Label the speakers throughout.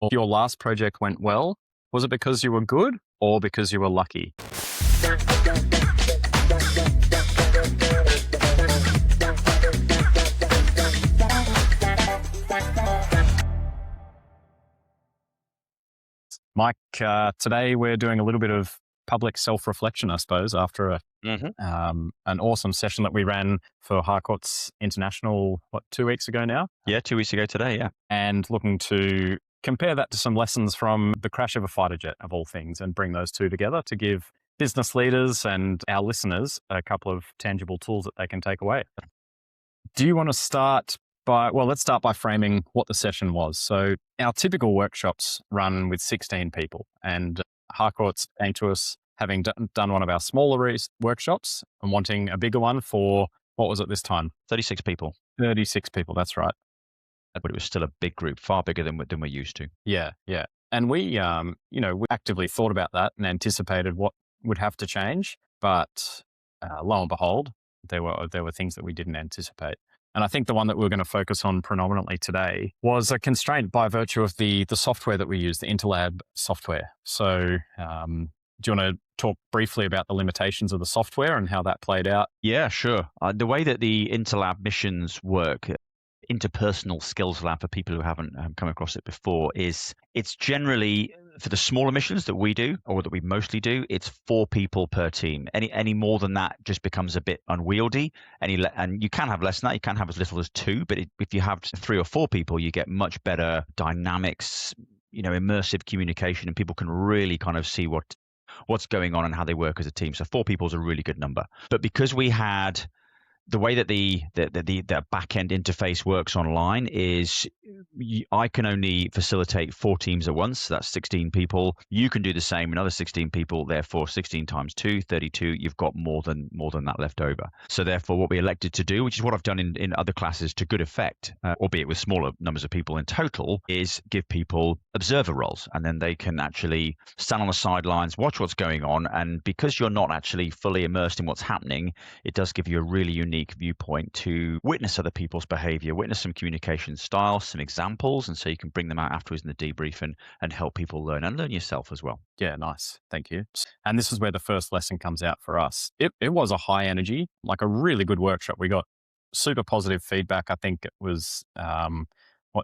Speaker 1: or your last project went well? Was it because you were good or because you were lucky? Mike, today we're doing a little bit of public self-reflection, I suppose, after an awesome session that we ran for Harcourt's International, 2 weeks ago now?
Speaker 2: Yeah, 2 weeks ago today, yeah.
Speaker 1: And looking to compare that to some lessons from the crash of a fighter jet, of all things, and bring those two together to give business leaders and our listeners a couple of tangible tools that they can take away. Do you want to start let's start by framing what the session was. So our typical workshops run with 16 people, and Harcourt's came to us having done one of our smaller workshops and wanting a bigger one for, what was it this time?
Speaker 2: 36 people.
Speaker 1: 36 people, that's right.
Speaker 2: But it was still a big group, far bigger than we're used to.
Speaker 1: Yeah. And we actively thought about that and anticipated what would have to change, but lo and behold, there were things that we didn't anticipate. And I think the one that we're going to focus on predominantly today was a constraint by virtue of the software that we use, the Interlab software. So do you want to talk briefly about the limitations of the software and how that played out?
Speaker 2: Yeah, sure. The way that the Interlab missions work, interpersonal skills lab, for people who haven't come across it before, is it's generally, for the smaller missions that we do, or that we mostly do, it's 4 people per team. Any more than that just becomes a bit unwieldy. And you can have less than that. You can have as little as 2, but if you have 3 or 4 people, you get much better dynamics, immersive communication, and people can really kind of see what's going on and how they work as a team. So 4 people is a really good number. But because we had the way that the back-end interface works online is I can only facilitate 4 teams at once. So that's 16 people. You can do the same, another 16 people. Therefore, 16 times 2, 32. You've got more than that left over. So therefore, what we elected to do, which is what I've done in other classes to good effect, albeit with smaller numbers of people in total, is give people observer roles, and then they can actually stand on the sidelines, watch what's going on. And because you're not actually fully immersed in what's happening, it does give you a really unique viewpoint to witness other people's behavior, witness some communication styles, some examples, and so you can bring them out afterwards in the debrief and help people learn and learn yourself as well.
Speaker 1: Yeah, nice. Thank you. And this is where the first lesson comes out for us. It was a high energy, like a really good workshop. We got super positive feedback. I think it was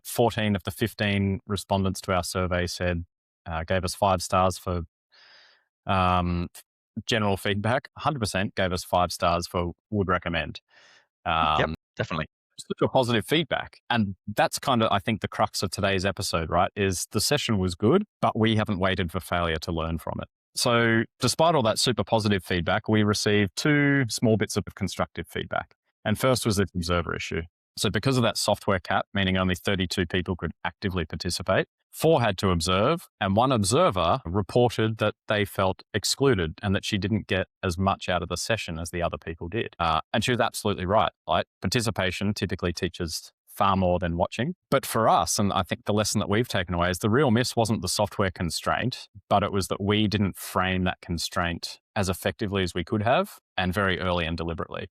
Speaker 1: 14 of the 15 respondents to our survey gave us 5 stars for general feedback. 100% gave us 5 stars for would recommend.
Speaker 2: Yep, definitely.
Speaker 1: Super positive feedback. And that's kind of, I think, the crux of today's episode, right? Is the session was good, but we haven't waited for failure to learn from it. So despite all that super positive feedback, we received 2 small bits of constructive feedback. And first was the observer issue. So because of that software cap, meaning only 32 people could actively participate, 4 had to observe, and 1 observer reported that they felt excluded and that she didn't get as much out of the session as the other people did. And she was absolutely right. Like, participation typically teaches far more than watching. But for us, and I think the lesson that we've taken away, is the real miss wasn't the software constraint, but it was that we didn't frame that constraint as effectively as we could have, and very early and deliberately.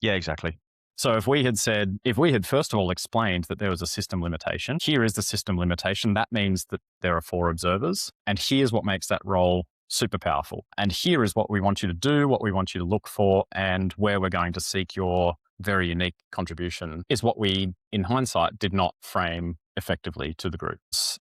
Speaker 2: Yeah, exactly.
Speaker 1: So if we had first of all explained that there was a system limitation, here is the system limitation. That means that there are 4 observers, and here's what makes that role super powerful. And here is what we want you to do, what we want you to look for, and where we're going to seek your very unique contribution, is what we, in hindsight, did not frame effectively to the groups.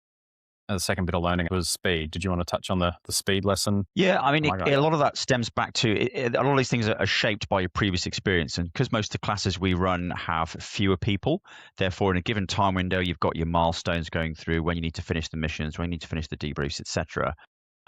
Speaker 1: The second bit of learning was speed. Did you want to touch on the speed lesson?
Speaker 2: Yeah, I mean, a lot of that stems back to, a lot of these things are shaped by your previous experience. And because most of the classes we run have fewer people, therefore in a given time window, you've got your milestones going through, when you need to finish the missions, when you need to finish the debriefs, etc.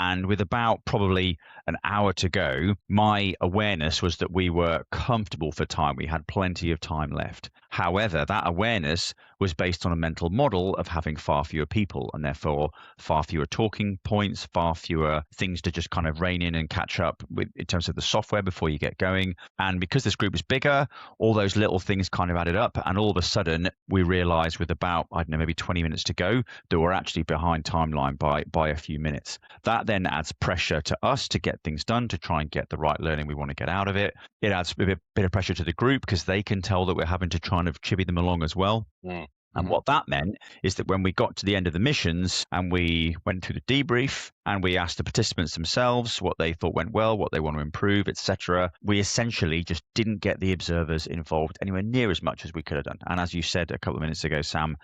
Speaker 2: And with about probably an hour to go, my awareness was that we were comfortable for time. We had plenty of time left. However, that awareness was based on a mental model of having far fewer people, and therefore far fewer talking points, far fewer things to just kind of rein in and catch up with in terms of the software before you get going. And because this group was bigger, all those little things kind of added up. And all of a sudden, we realized with about, maybe 20 minutes to go, that we're actually behind timeline by a few minutes. That then adds pressure to us to get things done, to try and get the right learning we want to get out of it. It adds a bit of pressure to the group because they can tell that we're having to try and chivvy them along as well.
Speaker 1: Yeah.
Speaker 2: And what that meant is that when we got to the end of the missions and we went through the debrief and we asked the participants themselves what they thought went well, what they want to improve, etc., we essentially just didn't get the observers involved anywhere near as much as we could have done. And as you said a couple of minutes ago, Sam,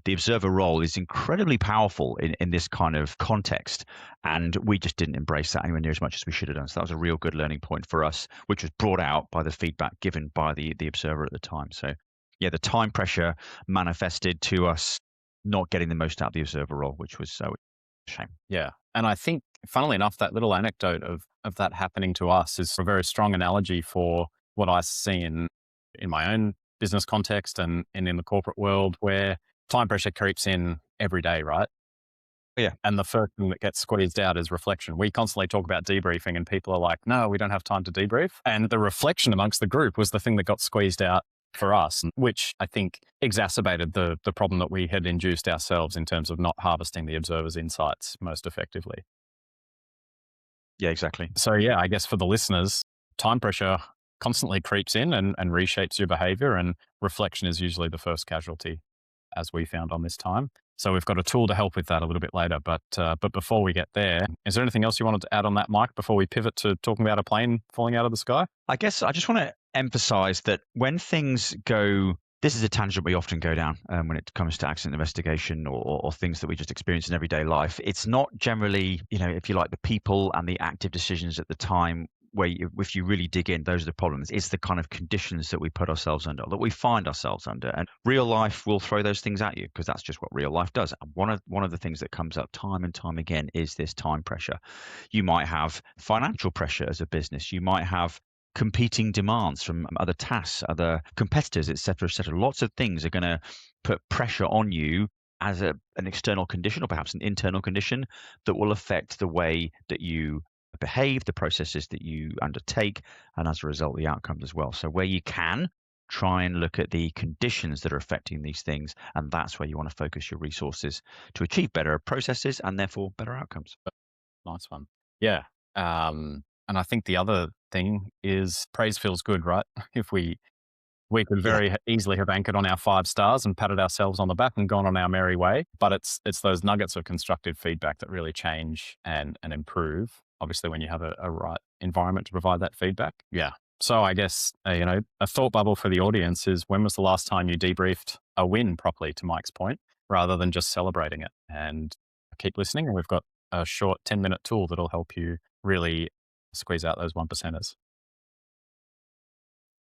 Speaker 2: the observer role is incredibly powerful in this kind of context. And we just didn't embrace that anywhere near as much as we should have done. So that was a real good learning point for us, which was brought out by the feedback given by the observer at the time. So yeah, the time pressure manifested to us not getting the most out of the observer role, which was a shame.
Speaker 1: Yeah. And I think, funnily enough, that little anecdote of that happening to us is a very strong analogy for what I see in my own business context and in the corporate world, where time pressure creeps in every day, right?
Speaker 2: Yeah.
Speaker 1: And the first thing that gets squeezed out is reflection. We constantly talk about debriefing and people are like, no, we don't have time to debrief. And the reflection amongst the group was the thing that got squeezed out for us, which I think exacerbated the problem that we had induced ourselves in terms of not harvesting the observer's insights most effectively.
Speaker 2: Yeah, exactly.
Speaker 1: So yeah, I guess for the listeners, time pressure constantly creeps in and reshapes your behavior, and reflection is usually the first casualty, as we found on this time. So we've got a tool to help with that a little bit later. But before we get there, is there anything else you wanted to add on that, Mike, before we pivot to talking about a plane falling out of the sky?
Speaker 2: I guess I just want to emphasize that when things go, this is a tangent we often go down when it comes to accident investigation or things that we just experience in everyday life. It's not generally, if you like, the people and the active decisions at the time where if you really dig in, those are the problems. It's the kind of conditions that we put ourselves under, that we find ourselves under. And real life will throw those things at you because that's just what real life does. And one of the things that comes up time and time again is this time pressure. You might have financial pressure as a business. You might have competing demands from other tasks, other competitors, et cetera, et cetera. Lots of things are going to put pressure on you as an external condition or perhaps an internal condition that will affect the way that you behave, the processes that you undertake, and as a result, the outcomes as well. So where you can, try and look at the conditions that are affecting these things, and that's where you want to focus your resources to achieve better processes and therefore better outcomes.
Speaker 1: Nice one. Yeah. And I think the other thing is praise feels good, right? If we could very easily have anchored on our 5 stars and patted ourselves on the back and gone on our merry way. But it's those nuggets of constructive feedback that really change and improve, obviously, when you have a right environment to provide that feedback. Yeah. So I guess, a thought bubble for the audience is, when was the last time you debriefed a win properly, to Mike's point, rather than just celebrating it? And keep listening, and we've got a short 10-minute tool that'll help you really squeeze out those 1%ers.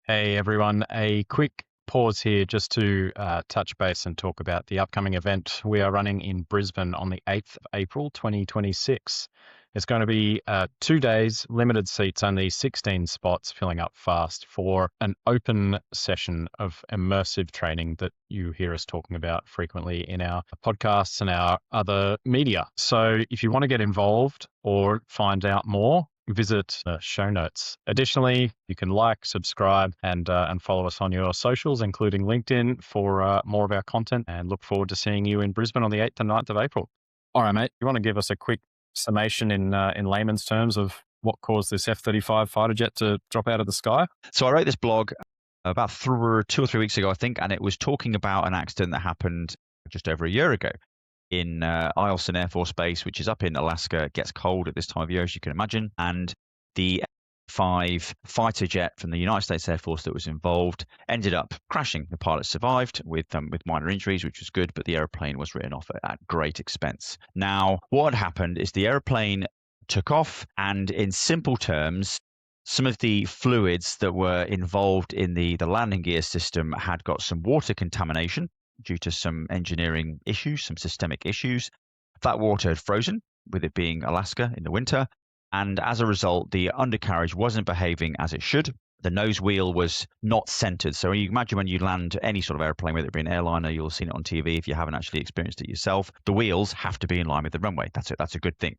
Speaker 1: Hey everyone, a quick pause here just to touch base and talk about the upcoming event we are running in Brisbane on the 8th of April 2026. It's going to be 2 days, limited seats, only 16 spots, filling up fast, for an open session of immersive training that you hear us talking about frequently in our podcasts and our other media. So if you want to get involved or find out more, visit the show notes. Additionally, you can like, subscribe, and follow us on your socials, including LinkedIn, for more of our content, and look forward to seeing you in Brisbane on the 8th and 9th of April. All right, mate, you want to give us a quick summation in layman's terms of what caused this F-35 fighter jet to drop out of the sky?
Speaker 2: So I wrote this blog about 2 or 3 weeks ago, I think, and it was talking about an accident that happened just over a year ago in Eielson Air Force Base, which is up in Alaska. It gets cold at this time of year, as you can imagine. And the F-5 fighter jet from the United States Air Force that was involved ended up crashing. The pilot survived with minor injuries, which was good, but the airplane was written off at great expense. Now, what had happened is the airplane took off, and in simple terms, some of the fluids that were involved in the landing gear system had got some water contamination due to some engineering issues, some systemic issues. That water had frozen, with it being Alaska in the winter. And as a result, the undercarriage wasn't behaving as it should. The nose wheel was not centered. So you imagine when you land any sort of airplane, whether it be an airliner, you'll have seen it on TV if you haven't actually experienced it yourself, the wheels have to be in line with the runway. That's a good thing.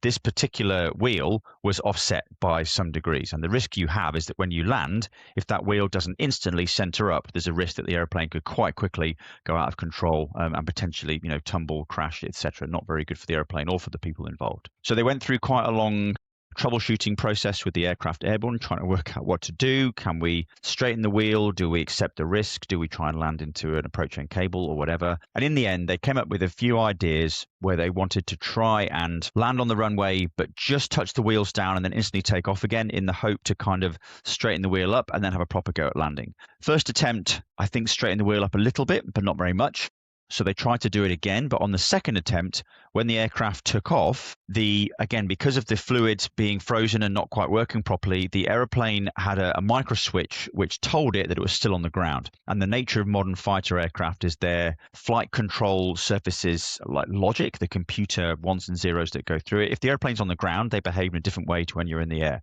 Speaker 2: This particular wheel was offset by some degrees. And the risk you have is that when you land, if that wheel doesn't instantly center up, there's a risk that the airplane could quite quickly go out of control and potentially, tumble, crash, etc. Not very good for the airplane or for the people involved. So they went through quite a long troubleshooting process with the aircraft airborne, trying to work out what to do. Can we straighten the wheel? Do we accept the risk? Do we try and land into an approach end cable or whatever? And in the end, they came up with a few ideas where they wanted to try and land on the runway, but just touch the wheels down and then instantly take off again in the hope to kind of straighten the wheel up and then have a proper go at landing. First attempt, I think, straightened the wheel up a little bit, but not very much. So they tried to do it again, but on the second attempt, when the aircraft took off, because of the fluids being frozen and not quite working properly, the aeroplane had a micro switch which told it that it was still on the ground. And the nature of modern fighter aircraft is their flight control surfaces like logic, the computer ones and zeros that go through it. If the airplane's on the ground, they behave in a different way to when you're in the air.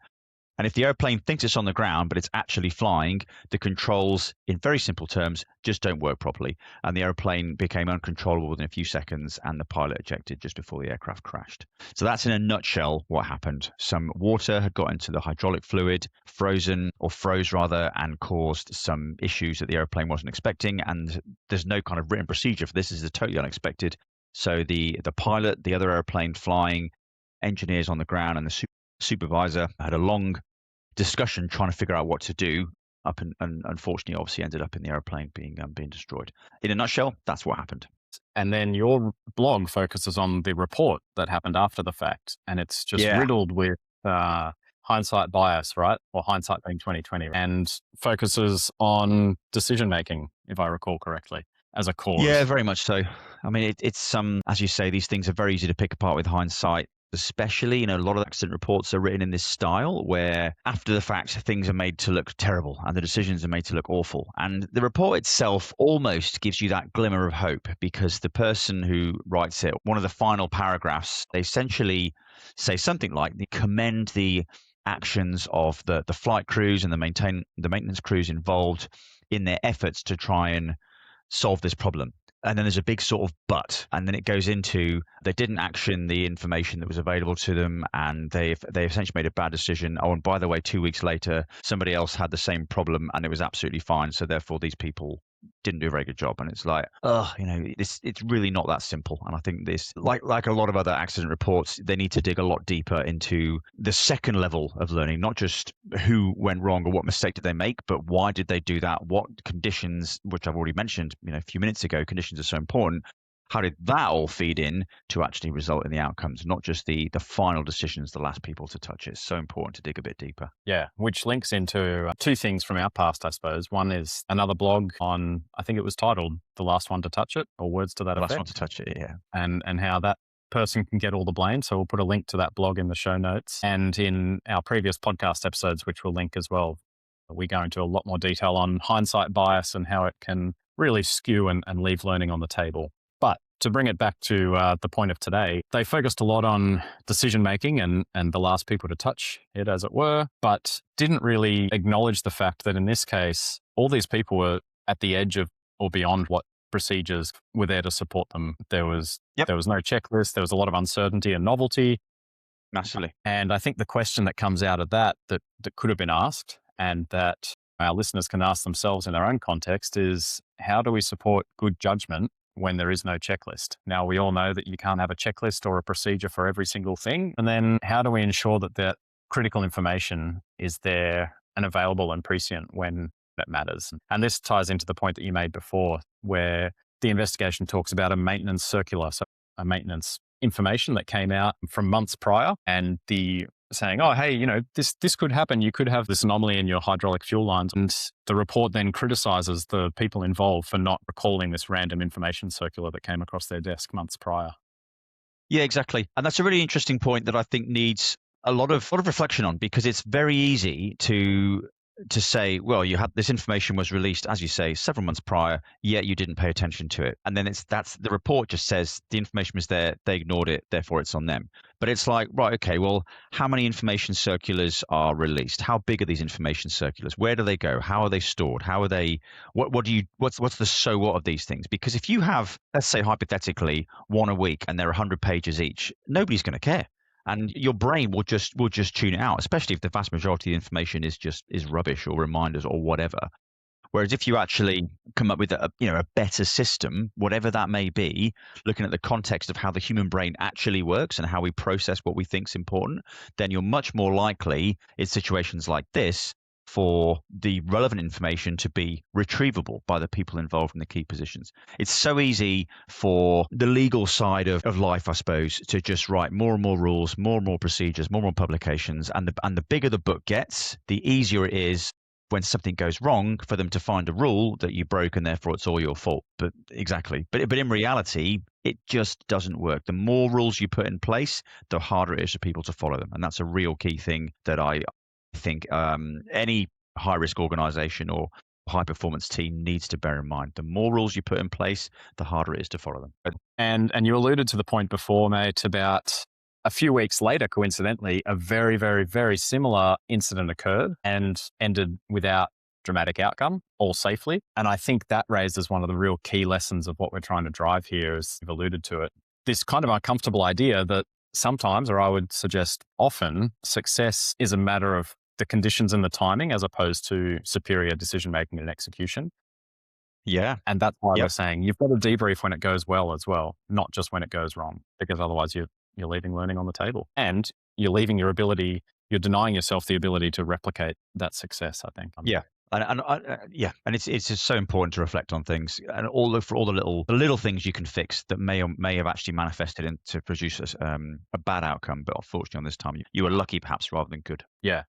Speaker 2: And if the airplane thinks it's on the ground, but it's actually flying, the controls, in very simple terms, just don't work properly. And the airplane became uncontrollable within a few seconds, and the pilot ejected just before the aircraft crashed. So that's in a nutshell what happened. Some water had got into the hydraulic fluid, froze rather, and caused some issues that the airplane wasn't expecting. And there's no kind of written procedure for this. This is totally unexpected. So the pilot, the other airplane flying, engineers on the ground, and the supervisor had a long discussion trying to figure out what to do and unfortunately obviously ended up in the airplane being destroyed. In a nutshell, that's what happened.
Speaker 1: And then your blog focuses on the report that happened after the fact, and it's just riddled with hindsight bias, right? Or hindsight being 2020, and focuses on decision making, if I recall correctly, as a cause.
Speaker 2: Yeah, very much so. I mean, it's as you say, these things are very easy to pick apart with hindsight. Especially, a lot of accident reports are written in this style where after the fact things are made to look terrible and the decisions are made to look awful. And the report itself almost gives you that glimmer of hope because the person who writes it, one of the final paragraphs, they essentially say something like they commend the actions of the flight crews and the maintenance crews involved in their efforts to try and solve this problem. And then there's a big sort of but, and then it goes into they didn't action the information that was available to them, and they essentially made a bad decision. Oh, and by the way, 2 weeks later, somebody else had the same problem, and it was absolutely fine. So therefore, these people didn't do a very good job. And it's like, it's really not that simple. And I think this, like a lot of other accident reports, they need to dig a lot deeper into the second level of learning, not just who went wrong or what mistake did they make, but why did they do that? What conditions, which I've already mentioned, a few minutes ago, conditions are so important. How did that all feed in to actually result in the outcomes, not just the final decisions, the last people to touch it? It's so important to dig a bit deeper.
Speaker 1: Yeah, which links into two things from our past, I suppose. One is another blog on, I think it was titled The Last One to Touch It, or words to that effect.
Speaker 2: The Last One to Touch It, yeah.
Speaker 1: And how that person can get all the blame. So we'll put a link to that blog in the show notes. And in our previous podcast episodes, which we'll link as well, we go into a lot more detail on hindsight bias and how it can really skew and leave learning on the table. But to bring it back to the point of today, they focused a lot on decision-making and the last people to touch it, as it were, but didn't really acknowledge the fact that in this case, all these people were at the edge of or beyond what procedures were there to support them. There was no checklist. There was a lot of uncertainty and novelty.
Speaker 2: Massively.
Speaker 1: And I think the question that comes out of that could have been asked and that our listeners can ask themselves in their own context is, how do we support good judgment when there is no checklist? Now, we all know that you can't have a checklist or a procedure for every single thing. And then how do we ensure that critical information is there and available and prescient when it matters? And this ties into the point that you made before, where the investigation talks about a maintenance circular, so a maintenance information that came out from months prior, and the saying, oh, hey, this could happen. You could have this anomaly in your hydraulic fuel lines. And the report then criticizes the people involved for not recalling this random information circular that came across their desk months prior.
Speaker 2: Yeah, exactly. And that's a really interesting point that I think needs a lot of reflection on, because it's very easy to say, well, you had this information was released, as you say, several months prior, yet you didn't pay attention to it. And then that's the report just says the information was there, they ignored it, therefore it's on them. But it's like, right, okay, well, how many information circulars are released? How big are these information circulars? Where do they go? How are they stored? How are they, what's the so what of these things? Because if you have, let's say hypothetically, one a week and they're 100 pages each, nobody's going to care. And your brain will just tune it out, especially if the vast majority of the information is rubbish or reminders or whatever. Whereas if you actually come up with a better system, whatever that may be, looking at the context of how the human brain actually works and how we process what we think is important, then you're much more likely in situations like this for the relevant information to be retrievable by the people involved in the key positions. It's so easy for the legal side of life, I suppose, to just write more and more rules, more and more procedures, more and more publications. And the bigger the book gets, the easier it is when something goes wrong for them to find a rule that you broke and therefore it's all your fault. But exactly. But in reality, it just doesn't work. The more rules you put in place, the harder it is for people to follow them. And that's a real key thing that I think any high risk organization or high performance team needs to bear in mind. The more rules you put in place, the harder it is to follow them.
Speaker 1: And you alluded to the point before, mate, about a few weeks later, coincidentally, a very, very, very similar incident occurred and ended without dramatic outcome, all safely. And I think that raises one of the real key lessons of what we're trying to drive here, as you've alluded to it. This kind of uncomfortable idea that sometimes, or I would suggest often, success is a matter of the conditions and the timing as opposed to superior decision making and execution.
Speaker 2: Yeah.
Speaker 1: And that's why we're saying you've got to debrief when it goes well as well, not just when it goes wrong, because otherwise you're leaving learning on the table and you're denying yourself the ability to replicate that success, I think.
Speaker 2: Yeah. And it's just so important to reflect on things and for all the little things you can fix that may have actually manifested into produce a bad outcome. But unfortunately, on this time, you were lucky perhaps rather than good.
Speaker 1: Yeah.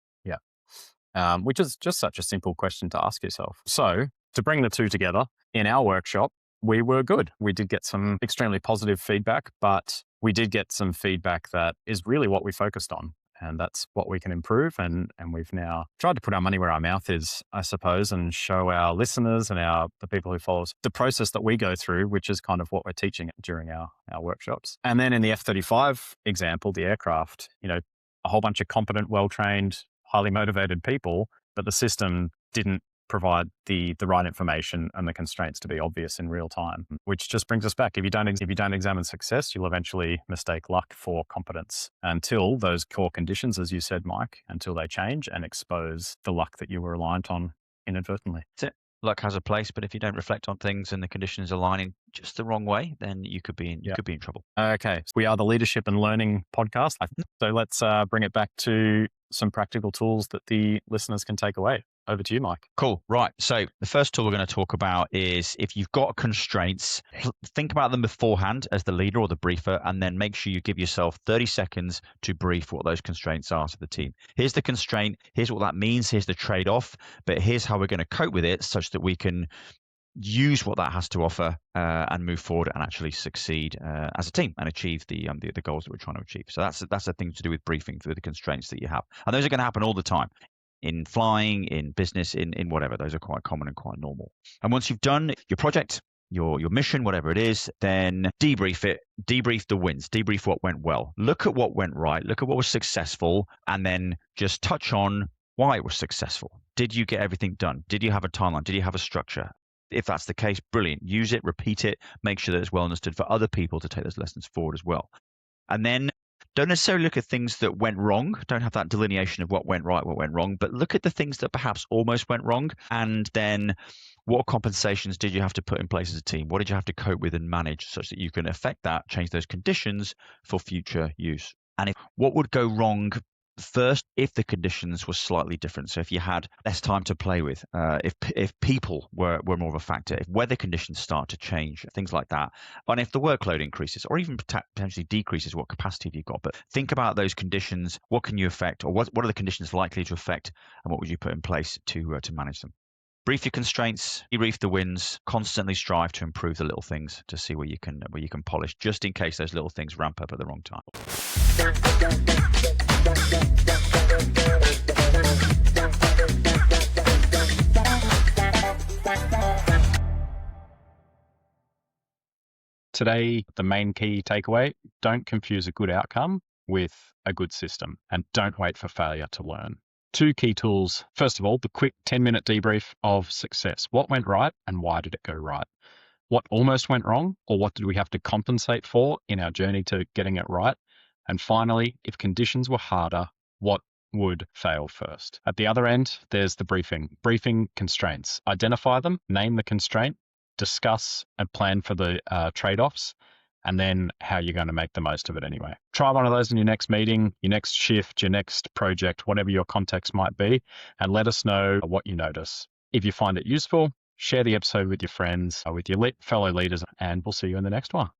Speaker 1: Which is just such a simple question to ask yourself. So to bring the two together, in our workshop, we were good. We did get some extremely positive feedback, but we did get some feedback that is really what we focused on. And that's what we can improve. And we've now tried to put our money where our mouth is, I suppose, and show our listeners and the people who follow us the process that we go through, which is kind of what we're teaching during our workshops. And then in the F-35 example, the aircraft, a whole bunch of competent, well-trained, highly motivated people, but the system didn't provide the right information and the constraints to be obvious in real time, which just brings us back. If you don't examine success, you'll eventually mistake luck for competence until those core conditions, as you said, Mike, until they change and expose the luck that you were reliant on inadvertently.
Speaker 2: That's it. Luck has a place, but if you don't reflect on things and the conditions are aligning just the wrong way, then you could be in trouble.
Speaker 1: Okay. We are the Leadership and Learning podcast. So let's bring it back to some practical tools that the listeners can take away. Over to you, Mike.
Speaker 2: Cool. Right. So the first tool we're going to talk about is if you've got constraints, think about them beforehand as the leader or the briefer, and then make sure you give yourself 30 seconds to brief what those constraints are to the team. Here's the constraint. Here's what that means. Here's the trade-off. But here's how we're going to cope with it such that we can use what that has to offer and move forward and actually succeed as a team and achieve the goals that we're trying to achieve. So that's a thing to do with briefing through the constraints that you have. And those are going to happen all the time. In flying, in business, in whatever. Those are quite common and quite normal. And once you've done your project, your mission, whatever it is, then debrief it, debrief the wins, debrief what went well. Look at what went right, look at what was successful, and then just touch on why it was successful. Did you get everything done? Did you have a timeline? Did you have a structure? If that's the case, brilliant. Use it, repeat it, make sure that it's well understood for other people to take those lessons forward as well. And then don't necessarily look at things that went wrong. Don't have that delineation of what went right, what went wrong, but look at the things that perhaps almost went wrong. And then what compensations did you have to put in place as a team? What did you have to cope with and manage such that you can affect that, change those conditions for future use? And what would go wrong first if the conditions were slightly different? So if you had less time to play with, if people were more of a factor, if weather conditions start to change, things like that, and if the workload increases or even potentially decreases, what capacity have you got? But think about those conditions. What can you affect, or what are the conditions likely to affect, and what would you put in place to manage them? Brief your constraints, debrief the wins, constantly strive to improve the little things to see where you can polish, just in case those little things ramp up at the wrong time.
Speaker 1: Today, the main key takeaway: don't confuse a good outcome with a good system, and don't wait for failure to learn. Two key tools. First of all, the quick 10-minute debrief of success. What went right and why did it go right? What almost went wrong, or what did we have to compensate for in our journey to getting it right? And finally, if conditions were harder, what would fail first. At the other end, there's the briefing constraints. Identify them, name the constraint, discuss and plan for the trade-offs, and then how you're going to make the most of it anyway. Try one of those in your next meeting, your next shift, your next project, whatever your context might be, and let us know what you notice. If you find it useful, share the episode with your friends, with your fellow leaders, and we'll see you in the next one.